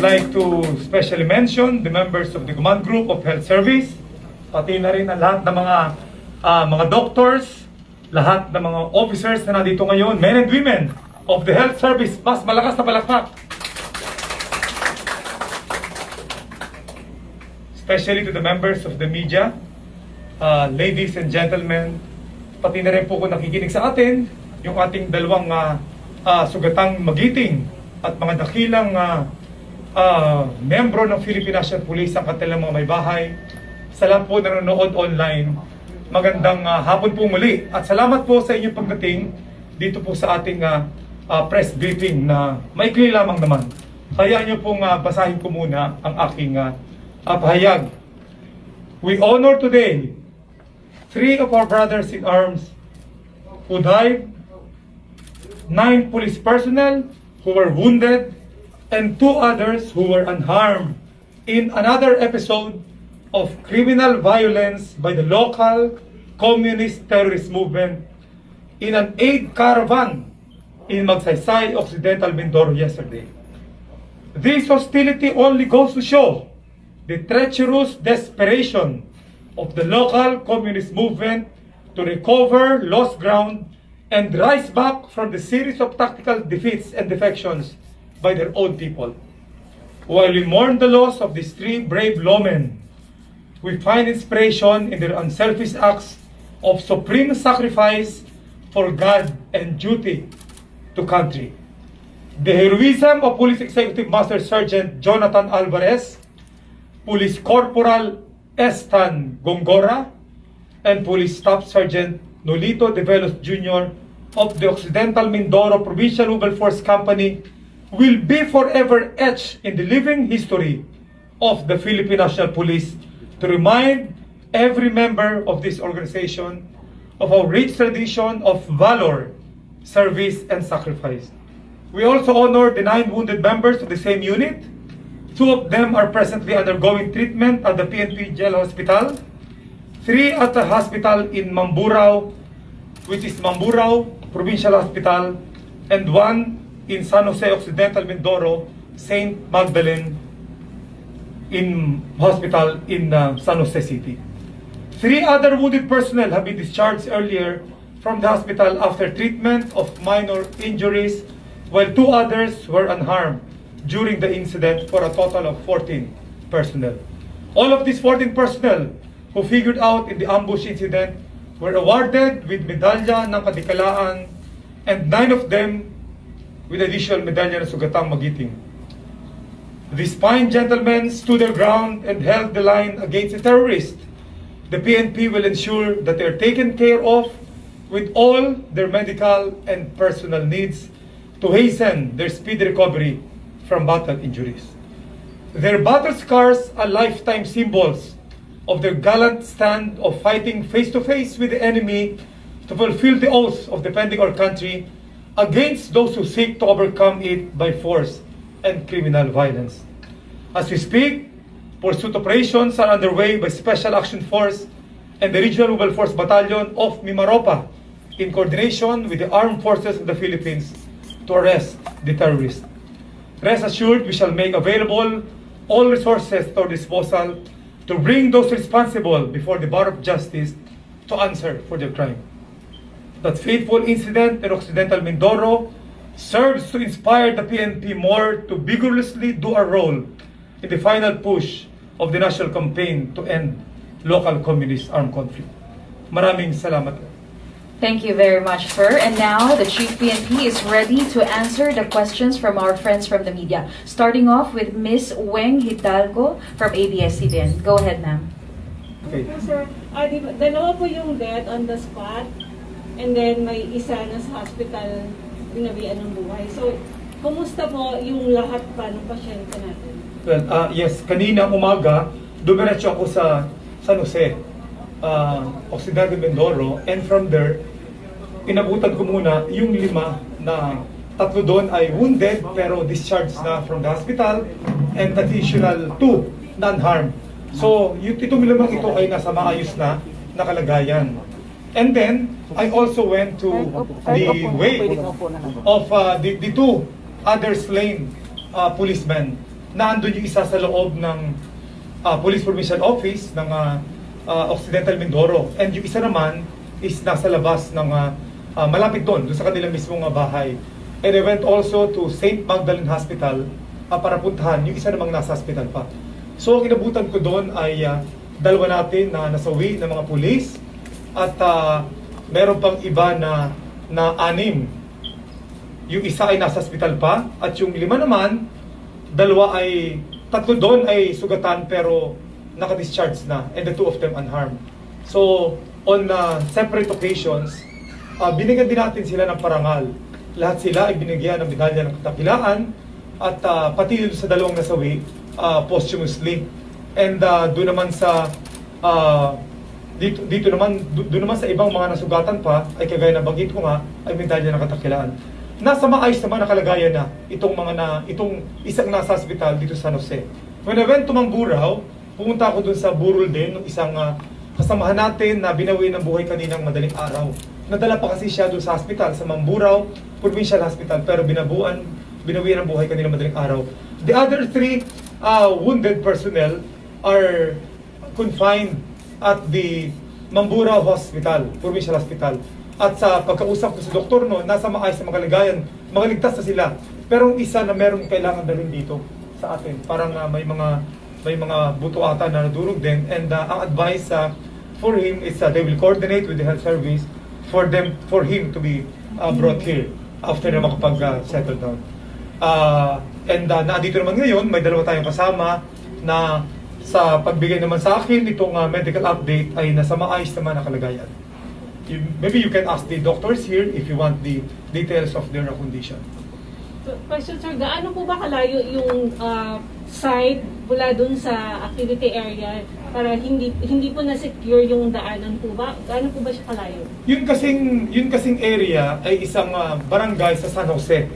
would like to specially mention the members of the Command Group of Health Service, pati na rin ang lahat ng mga doctors, lahat ng mga officers na nandito ngayon, men and women of the health service. Mas malakas na palakpak. Especially to the members of the media, ladies and gentlemen, pati na rin po kung nakikinig sa atin, yung ating dalawang sugatang magiting at mga dakilang membro ng Philippine National Police, ang kanilang mga may bahay. Sa lahat po nanonood online, magandang hapon po muli. At salamat po sa inyong pagdating dito po sa ating press briefing na maikli lamang naman. Kaya nyo pong basahin ko muna ang aking pahayag. We honor today 3 of our brothers in arms who died, 9 police personnel who were wounded, and 2 others who were unharmed in another episode of criminal violence by the local communist terrorist movement in an aid caravan in Magsaysay, Occidental Mindoro yesterday. This hostility only goes to show the treacherous desperation of the local communist movement to recover lost ground and rise back from the series of tactical defeats and defections by their own people. While we mourn the loss of these 3 brave lawmen, we find inspiration in their unselfish acts of supreme sacrifice for God and duty to country. The heroism of Police Executive Master Sergeant Jonathan Alvarez, Police Corporal Estan Gongora, and Police Staff Sergeant Nolito De Velos Jr. of the Occidental Mindoro Provincial Mobile Force Company will be forever etched in the living history of the Philippine National Police, to remind every member of this organization of our rich tradition of valor, service, and sacrifice. We also honor the 9 wounded members of the same unit. 2 of them are presently undergoing treatment at the PNP Jail Hospital, 3 at the hospital in Mamburao, which is Mamburao Provincial Hospital, and 1 in San Jose Occidental Mindoro, St. Magdalene in hospital in San Jose City. 3 other wounded personnel have been discharged earlier from the hospital after treatment of minor injuries, while 2 others were unharmed during the incident, for a total of 14 personnel. All of these 14 personnel who figured out in the ambush incident were awarded with Medalya ng Kadakilaan, and 9 of them with additional Medalya ng Sugatang Magiting. These fine gentlemen stood their ground and held the line against the terrorists. The PNP will ensure that they are taken care of with all their medical and personal needs to hasten their speedy recovery from battle injuries. Their battle scars are lifetime symbols of their gallant stand of fighting face-to-face with the enemy to fulfill the oath of defending our country against those who seek to overcome it by force and criminal violence. As we speak, pursuit operations are underway by Special Action Force and the Regional Mobile Force Battalion of Mimaropa in coordination with the Armed Forces of the Philippines to arrest the terrorists. Rest assured, we shall make available all resources at our disposal to bring those responsible before the bar of justice to answer for their crime. That fateful incident in Occidental Mindoro serves to inspire the PNP more to vigorously do our role in the final push of the national campaign to end local communist armed conflict. Maraming salamat. Thank you very much, sir. And now, the Chief PNP is ready to answer the questions from our friends from the media. Starting off with Ms. Weng Hidalgo from ABS-CBN. Go ahead, ma'am. Okay. Sir, dalawa po yung death on the spot, and then may isa na sa hospital, binawian ng buhay. So, kumusta po yung lahat pa ng pasyente natin? Well, yes, kanina umaga, dumiretso ako sa San Jose, Occidental Mindoro, and from there, inabutan ko muna yung 5 na 3 doon ay wounded pero discharged na from the hospital, and additional 2 na unharmed. So, itong 5 ito ay nasa maayos na nakalagayan. And then, I also went to the wake of the 2 other slain policemen naandun yung isa sa loob ng Police Provincial Office ng Occidental Mindoro. And yung isa naman is nasa labas ng malapit doon sa kanilang mismong bahay. And I went also to St. Magdalene Hospital para puntahan yung isa namang nasa hospital pa. So, ang inabutan ko doon ay dalawa natin na nasawi ng mga pulis at meron pang iba na 6. Yung isa ay nasa hospital pa at yung 5 naman, 3 doon ay sugatan pero naka-discharge na, and the 2 of them unharmed. So, on separate occasions, binigyan din natin sila ng parangal. Lahat sila ay binigyan ng Medalya ng Kadakilaan at pati sa 2 nasawi posthumously. And doon naman sa dito naman sa ibang mga nasugatan pa ay kagaya na banggit ko nga ay Medalya ng Kadakilaan. Nasa maayos naman na kalagayan na itong isang nasa hospital dito sa San Jose. When I went to Mamburao, pumunta ako dun sa burol din ng isang kasamahan natin na binawi ng buhay kaninang madaling araw. Nadala pa kasi siya dun sa hospital, sa Mamburao Provincial Hospital, pero binawi ng buhay kaninang madaling araw. The other 3 wounded personnel are confined at the Mamburao Hospital, Provincial Hospital. At sa pagkausap ko sa doktor no, nasa maayos na kalagayan, magaligtas na sila. Pero ang isa na meron kailangan dalhin dito sa atin, parang may mga buto ata na nadurog din, and ang advice for him is they will coordinate with the health service for him to be brought here after na makapag-settle down. And naandito naman ngayon, may 2 tayong kasama na sa pagbigay naman sa akin itong medical update ay nasa maayos naman na kalagayan. Maybe you can ask the doctors here if you want the details of their condition. So, question sir, gaano po ba kalayo yung site mula dun sa activity area para hindi po na-secure yung daanan po ba? Gaano po ba siya kalayo? Yun kasing area ay isang barangay sa San Jose.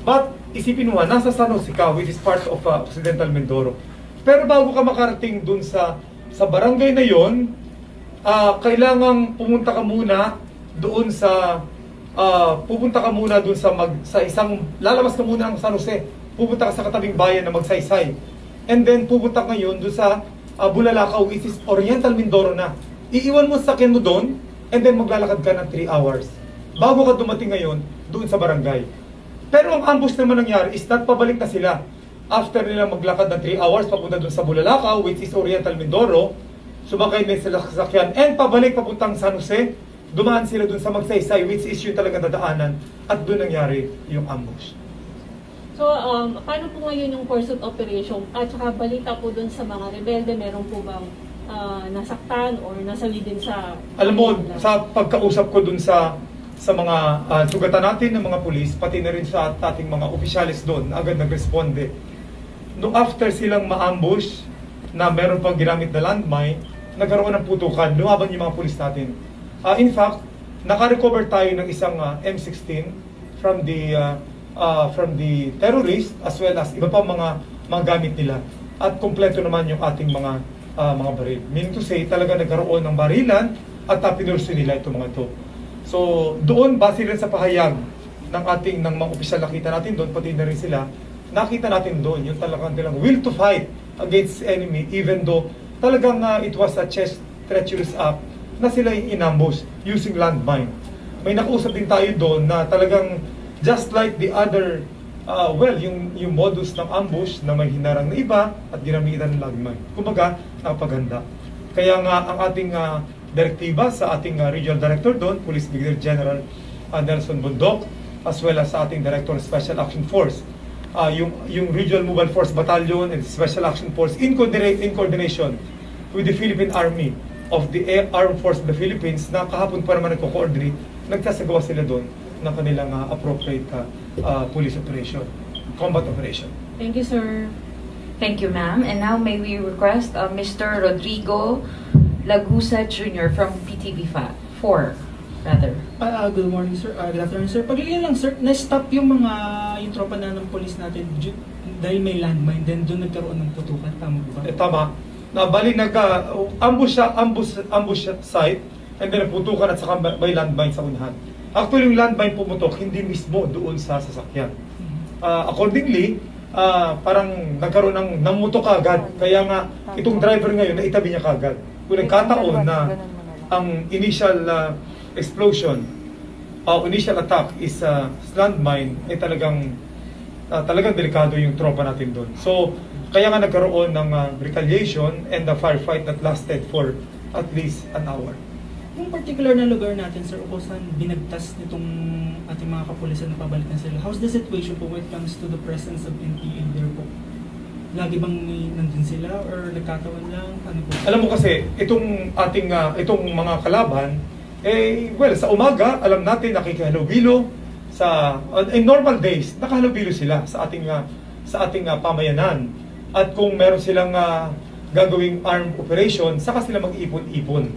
But isipin mo, nasa San Jose ka, which is part of Occidental Mindoro. Pero bago ka makarating dun sa barangay na yon, kailangang pumunta ka muna doon sa isang lalabas ka muna ng San Jose. Pupunta ka sa katabing bayan na Magsaysay. And then pupunta ka ngayon doon sa Bulalakaw, which is Oriental Mindoro na. Iiwan mo sa sakyan mo doon, and then maglalakad ka ng 3 hours bago ka dumating ngayon doon sa barangay. Pero ang ambush naman nangyari is that pabalik na sila. After nila maglakad ng 3 hours papunta doon sa Bulalakaw, which is Oriental Mindoro, sumakay na sila sa sasakyan and pabalik papuntang San Jose, dumaan sila doon sa Magsaysay, which is yung talagang dadaanan, at doon nangyari yung ambush. So, paano po ngayon yung course of operation? At saka balita po dun sa mga rebelde, meron po bang nasaktan or nasawi din sa... Alam mo, sa pagkausap ko dun sa mga sugatan natin ng mga pulis, pati na rin sa ating mga opisyalis doon, agad nagresponde. Noong after silang ma-ambush, na meron pang ginamit na landmine, nagkaroon ng putukan, lumaban yung mga pulis natin. In fact, naka-recover tayo ng isang M16 from the terrorist as well as iba pa mga gamit nila. At kompleto naman yung ating mga baril. Meaning to say, talaga nagkaroon ng barilan at pinurso nila itong mga ito. So, doon, base rin sa pahayag ng mga opisyal nakita natin doon, pati na rin sila, nakita natin doon yung talagang will to fight against enemy, even though talagang it was a treacherous act na sila inambush using landmine. May nakausap din tayo doon na talagang just like the other, yung modus ng ambush na may hinarang na iba at ginamitan ng landmine. Kumbaga, napaganda. Kaya nga ang ating direktiba sa ating regional director doon, Police Brigadier General Nelson Bundok, as well as sa ating Director of Special Action Force, yung Regional Mobile Force Battalion and Special Action Force in coordination with the Philippine Army of the Armed Force of the Philippines, na kahapon pa naman nagko-coordinate, nagsasagawa sila doon ng kanilang appropriate police operation, combat operation. Thank you, sir. Thank you, ma'am. And now may we request Mr. Rodrigo Lagusa Jr. from PTV4, rather. Good morning, sir. Good afternoon, sir. Pagilihan lang, sir, na-stop yung tropa na ng police natin dahil may landmine, then doon nagkaroon ng putukan. Tama ba? Tama. Bali ambush site, and then putukan at saka may landmine sa unahan. Actually, yung landmine pumutok hindi mismo doon sa sasakyan. Accordingly, parang nagkaroon ng namuto kagad. Kaya nga, itong driver ngayon, naitabi niya kagad. Kung nagkataon na ang initial explosion, initial attack is landmine, ay talagang delikado yung tropa natin doon. So, kaya nga nagkaroon ng retaliation and the firefight that lasted for at least an hour. Yung particular na lugar natin, sir, kung saan binagtas nitong ating mga kapulisan na pabalik na sila, how's the situation po when it comes to the presence of NPA there po? Lagi bang nandun sila or nagkatawan lang? Ano po? Alam mo kasi, itong mga kalaban, sa umaga, alam natin, nakikihalubilo. In normal days, nakahalubilo sila sa ating pamayanan. At kung meron silang gagawing armed operation, saka sila mag-ipon-ipon.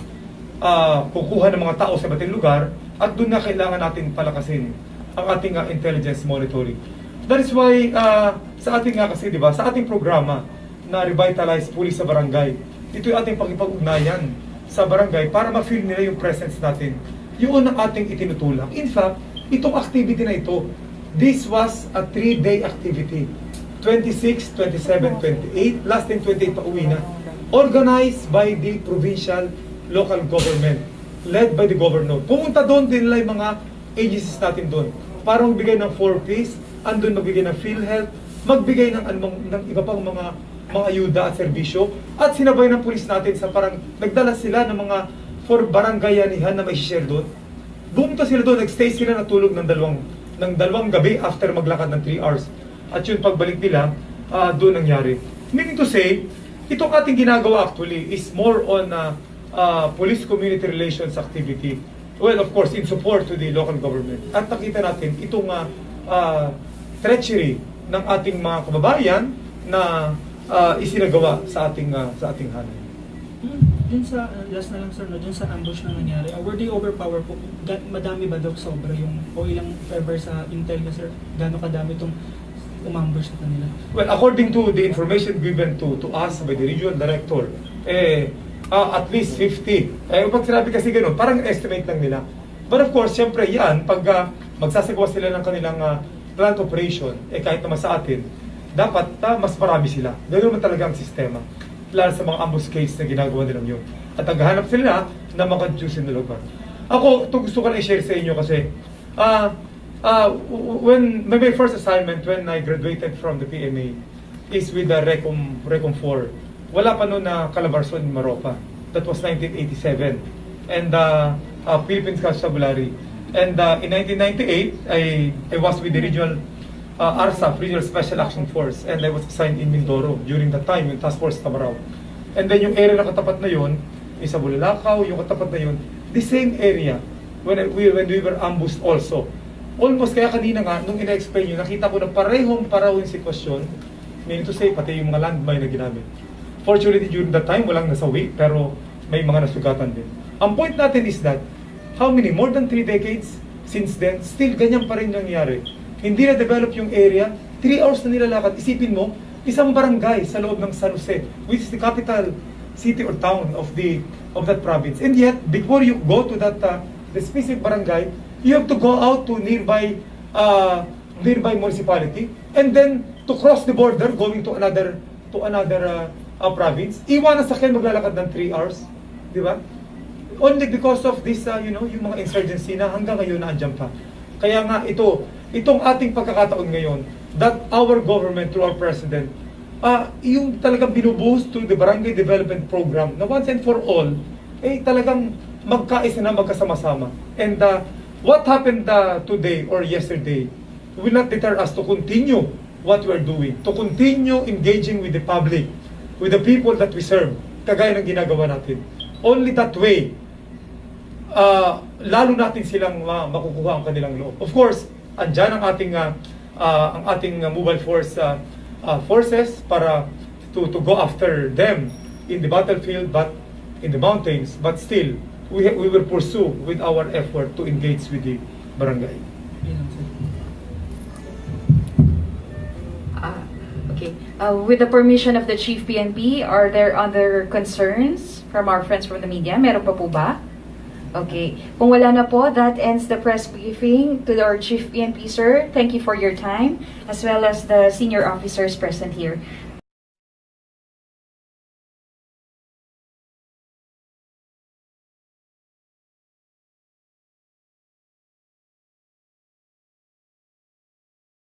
Kukuha ng mga tao sa iba't lugar, at doon na kailangan natin palakasin ang ating intelligence monitoring. That is why sa ating kasi, di ba, sa ating programa na Revitalize Pulis sa Barangay, ito yung ating pakipag-ugnayan sa barangay para ma-feel nila yung presence natin. Yun ang ating itinutulak. In fact, itong activity na ito, this was a 3-day activity. 26, 27, 28, last in 28 pa uwi na. Organized by the provincial local government, led by the governor. Pumunta doon din nila yung mga agencies natin doon para magbigay ng 4Ps, andun magbigay ng PhilHealth, magbigay ng iba pang mga ayuda at serbisyo, at sinabay ng pulis natin sa parang nagdala sila ng mga for barangayanihan na may share doon. Bumunta sila doon, nagstay sila, natulog ng dalawang gabi after maglakad ng 3 hours. At yun, pagbalik nila, doon nangyari. Meaning to say, itong ating ginagawa actually is more on police community relations activity. Well, of course, in support to the local government. At nakita natin itong treachery ng ating mga kababayan na isinagawa sa ating hanay. Dun sa, last na lang sir, no, dun sa ambush na nangyari, were they overpower po? Madami ba daw sobra yung, o ilang ever sa intel na sir, gano'ng kadami itong umambush sa kanila? Well, according to the information given to us by the regional director, at least 50. Pag sinabi kasi gano'n, parang estimate lang nila. But of course, syempre yan, pag magsasagawa sila ng kanilang plant operation, kahit naman sa atin, dapat mas marami sila. Gano'n naman talaga ang sistema. Lalo sa mga ambush case na ginagawa nilang yun. At naghahanap sila na makajusin na lugar. Ako, ito gusto ko na i-share sa inyo kasi when my first assignment when I graduated from the PMA is with the Recom 4. Wala pa noon na Calabarzon in Maropa. That was 1987. And Philippines Constabulary. And in 1998, I was with the regional RSAF, Regional Special Action Force, and I was assigned in Mindoro during that time, yung Task Force Tamarao. And then yung area na katapat na yun, isa Bulalakaw, yung katapat na yun, the same area when we were ambushed also. Almost kaya kanina nga, nung ina-explain nyo, nakita ko na parehong yung sitwasyon, meaning to say, pati yung mga landmine na ginamit. Fortunately, during that time, walang nasawi, pero may mga nasugatan din. Ang point natin is that, how many? More than 3 decades since then, still ganyan pa rin nangyari. Hindi na-develop yung area, 3 hours na nilalakad. Isipin mo, isang barangay sa loob ng San Jose, which is the capital city or town of that province. And yet, before you go to that the specific barangay, you have to go out to nearby municipality, and then to cross the border, going to another province. Iwanan sa akin maglalakad ng 3 hours, di ba? Only because of this, yung mga insurgency na hanggang ngayon na andyan pa. Kaya nga itong ating pagkakataon ngayon, that our government through our president, yung talagang binubuhos to the barangay development program na once and for all, talagang magkaisa na magkasama-sama. And what happened today or yesterday will not deter us to continue what we're doing, to continue engaging with the public, with the people that we serve, kagaya ng ginagawa natin. Only that way, lalo natin silang makukuha ang kanilang loob. Of course, andyan ang ating mobile forces para to go after them in the battlefield, but in the mountains, but still we will pursue with our effort to engage with the barangay. Okay. With the permission of the Chief PNP, are there other concerns from our friends from the media? Meron pa po ba? Okay. Kung wala na po, that ends the press briefing. To our Chief PNP, sir, thank you for your time, as well as the senior officers present here.